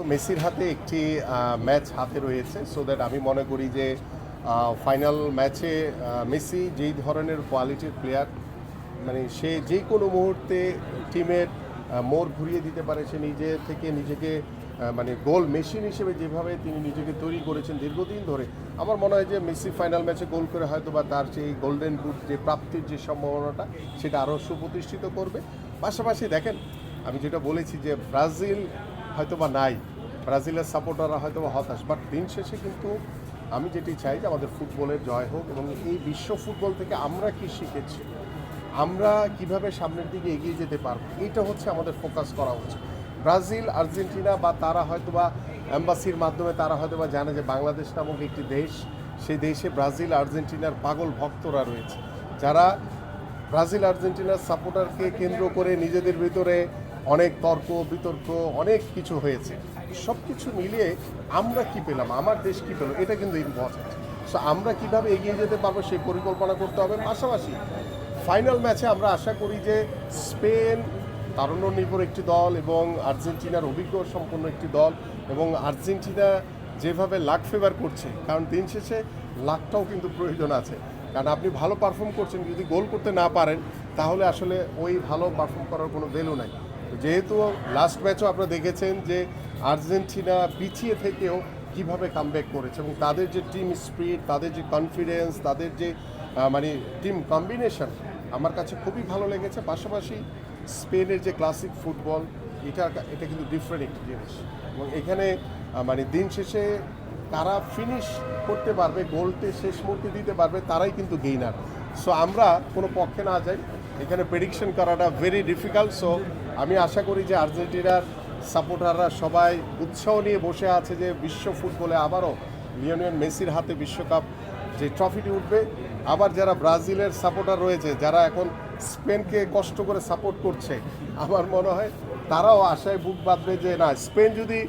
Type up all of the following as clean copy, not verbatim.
মেসির হাতে একটি ম্যাচ হাতে রয়েছে, সো দ্যাট আমি মনে করি যে ফাইনাল ম্যাচে মেসি যেই ধরনের কোয়ালিটির প্লেয়ার, মানে সে যে কোনো মুহূর্তে টিমের মোড় ঘুরিয়ে দিতে পারে। সে নিজে থেকে নিজেকে মানে গোল মেশিন হিসেবে যেভাবে তিনি নিজেকে তৈরি করেছেন দীর্ঘদিন ধরে, আমার মনে হয় যে মেসি ফাইনাল ম্যাচে গোল করে হয়তো বা তার সেই গোল্ডেন বুট যে প্রাপ্তির যে সম্ভাবনাটা সেটা আরও সুপ্রতিষ্ঠিত করবে। পাশাপাশি দেখেন, আমি যেটা বলেছি যে ব্রাজিল হয়তো বা নাই, ব্রাজিলের সাপোর্টাররা হয়তো বা হতাশ, বাট দিন শেষে কিন্তু আমি যেটি চাই যে আমাদের ফুটবলের জয় হোক, এবং এই বিশ্ব ফুটবল থেকে আমরা কি শিখেছি, আমরা কিভাবে সামনের দিকে এগিয়ে যেতে পারবো, এটা হচ্ছে আমাদের ফোকাস করা উচিত। ব্রাজিল, আর্জেন্টিনা বা তারা হয়তো বা অ্যাম্বাসির মাধ্যমে তারা হয়তো বা জানে যে বাংলাদেশ নামক একটি দেশ, সেই দেশে ব্রাজিল আর্জেন্টিনার পাগল ভক্তরা রয়েছে, যারা ব্রাজিল আর্জেন্টিনার সাপোর্টারকে কেন্দ্র করে নিজেদের ভিতরে অনেক তর্ক বিতর্ক অনেক কিছু হয়েছে। সব কিছু মিলিয়ে আমরা কি পেলাম, আমার দেশ কি পেল, এটা কিন্তু ইম্পর্টেন্ট। সো আমরা কিভাবে এগিয়ে যেতে পারবো সেই পরিকল্পনা করতে হবে। পাশাপাশি ফাইনাল ম্যাচে আমরা আশা করি যে স্পেন তারুণ্য নির্ভর একটি দল এবং আর্জেন্টিনার অভিজ্ঞ সম্পন্ন একটি দল, এবং আর্জেন্টিনা যেভাবে লাক ফেভার করছে, কারণ দিন শেষে লাকটাও কিন্তু প্রয়োজন আছে। কারণ আপনি ভালো পারফর্ম করছেন, যদি গোল করতে না পারেন তাহলে আসলে ওই ভালো পারফর্ম করার কোনো ভ্যালু নাই। যেহেতু লাস্ট ম্যাচও আপনারা দেখেছেন যে আর্জেন্টিনা পিছিয়ে থেকেও কিভাবে কামব্যাক করেছে, এবং তাদের যে টিম স্পিরিট, তাদের যে কনফিডেন্স, তাদের যে মানে টিম কম্বিনেশন আমার কাছে খুবই ভালো লেগেছে। পাশাপাশি স্পেনের যে ক্লাসিক ফুটবল, এটা কিন্তু ডিফারেন্ট একটি জিনিস, এবং এখানে মানে দিন শেষে কারা ফিনিশ করতে পারবে, গোলটি শেষ মুহূর্তে দিতে পারবে, তারাই কিন্তু গেইনার। সো আমরা কোনো পক্ষে না যাই, এখানে প্রেডিকশন করাটা ভেরি ডিফিকাল্ট। সো আমি আশা করি যে আর্জেন্টিনার সাপোর্টাররা সবাই উৎসাহ নিয়ে বসে আছে যে বিশ্ব ফুটবলে আবারও লিওনেল মেসির হাতে বিশ্বকাপ যে ট্রফিটি উঠবে। আবার যারা ব্রাজিলের সাপোর্টার রয়েছে, যারা এখন স্পেনকে কষ্ট করে সাপোর্ট করছে, আমার মনে হয় তারাও আশায় বুক বাঁধবে যে না, স্পেন যদি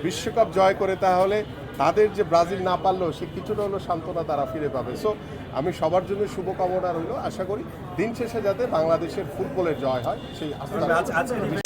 বিশ্বকাপ জয় করে তাহলে তাদের যে ব্রাজিল না পারলেও সে কিছুটা হলো সান্ত্বনা তারা ফিরে পাবে। সো আমি সবার জন্য শুভকামনা রইল, আশা করি দিন শেষে যাতে বাংলাদেশের ফুটবলের জয় হয় সেই আস্থা।